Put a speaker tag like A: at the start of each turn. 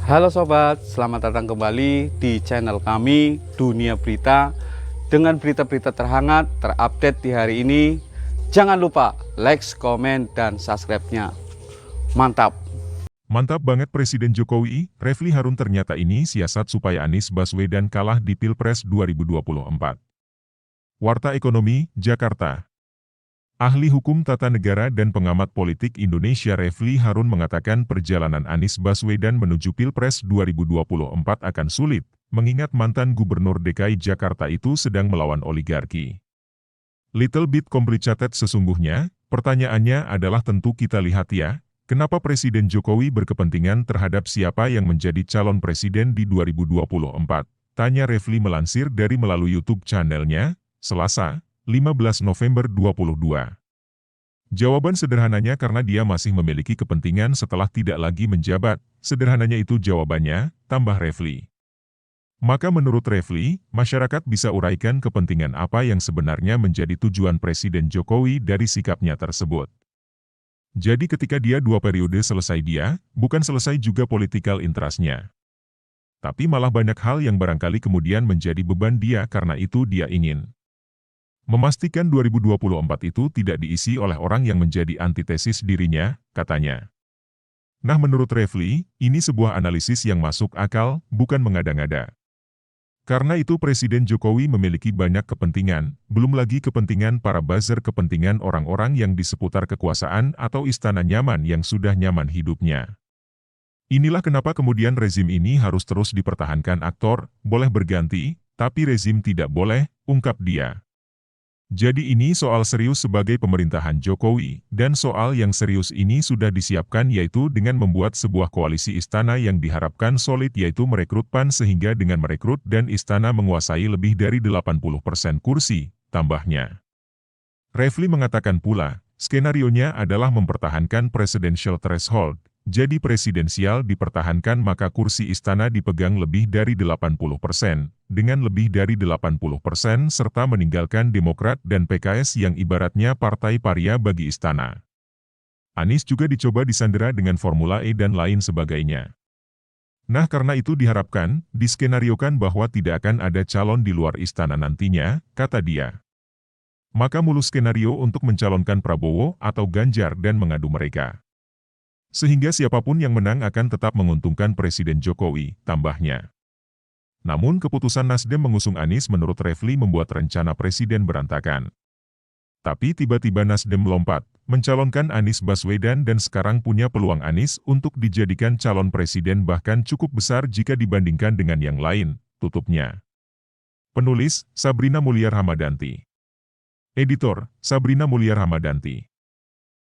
A: Halo sobat, selamat datang kembali di channel kami Dunia Berita dengan berita-berita terhangat, terupdate di hari ini. Jangan lupa like, komen, dan subscribe-nya. Mantap!
B: Mantap banget Presiden Jokowi, Refly Harun ternyata ini siasat supaya Anies Baswedan kalah di Pilpres 2024. Warta Ekonomi, Jakarta. Ahli Hukum Tata Negara dan pengamat politik Indonesia Refly Harun mengatakan perjalanan Anies Baswedan menuju Pilpres 2024 akan sulit, mengingat mantan Gubernur DKI Jakarta itu sedang melawan oligarki. Little bit complicated sesungguhnya, pertanyaannya adalah tentu kita lihat ya, kenapa Presiden Jokowi berkepentingan terhadap siapa yang menjadi calon presiden di 2024? Tanya Refly melansir dari melalui YouTube channelnya, Selasa, 15 November 2022. Jawaban sederhananya karena dia masih memiliki kepentingan setelah tidak lagi menjabat, sederhananya itu jawabannya, tambah Refly. Maka menurut Refly, masyarakat bisa uraikan kepentingan apa yang sebenarnya menjadi tujuan Presiden Jokowi dari sikapnya tersebut. Jadi ketika dia 2 periode selesai dia, bukan selesai juga political interest-nya. Tapi malah banyak hal yang barangkali kemudian menjadi beban dia karena itu dia ingin memastikan 2024 itu tidak diisi oleh orang yang menjadi antitesis dirinya, katanya. Nah menurut Refly, ini sebuah analisis yang masuk akal, bukan mengada-ngada. Karena itu Presiden Jokowi memiliki banyak kepentingan, belum lagi kepentingan para buzzer, kepentingan orang-orang yang di seputar kekuasaan atau istana nyaman yang sudah nyaman hidupnya. Inilah kenapa kemudian rezim ini harus terus dipertahankan. Aktor boleh berganti, tapi rezim tidak boleh, ungkap dia. Jadi ini soal serius sebagai pemerintahan Jokowi, dan soal yang serius ini sudah disiapkan yaitu dengan membuat sebuah koalisi istana yang diharapkan solid yaitu merekrut PAN sehingga dengan merekrut dan istana menguasai lebih dari 80% kursi, tambahnya. Refly mengatakan pula, skenarionya adalah mempertahankan presidential threshold, jadi presidensial dipertahankan maka kursi istana dipegang lebih dari 80%, dengan lebih dari 80% serta meninggalkan Demokrat dan PKS yang ibaratnya partai paria bagi istana. Anies juga dicoba disandera dengan Formula E dan lain sebagainya. Nah karena itu diharapkan, diskenariokan bahwa tidak akan ada calon di luar istana nantinya, kata dia. Maka mulus skenario untuk mencalonkan Prabowo atau Ganjar dan mengadu mereka. Sehingga siapapun yang menang akan tetap menguntungkan Presiden Jokowi, tambahnya. Namun keputusan Nasdem mengusung Anies menurut Refly membuat rencana Presiden berantakan. Tapi tiba-tiba Nasdem melompat, mencalonkan Anies Baswedan dan sekarang punya peluang Anies untuk dijadikan calon presiden bahkan cukup besar jika dibandingkan dengan yang lain, tutupnya. Penulis, Sabrina Mulyar Hamadanti. Editor, Sabrina Mulyar Hamadanti.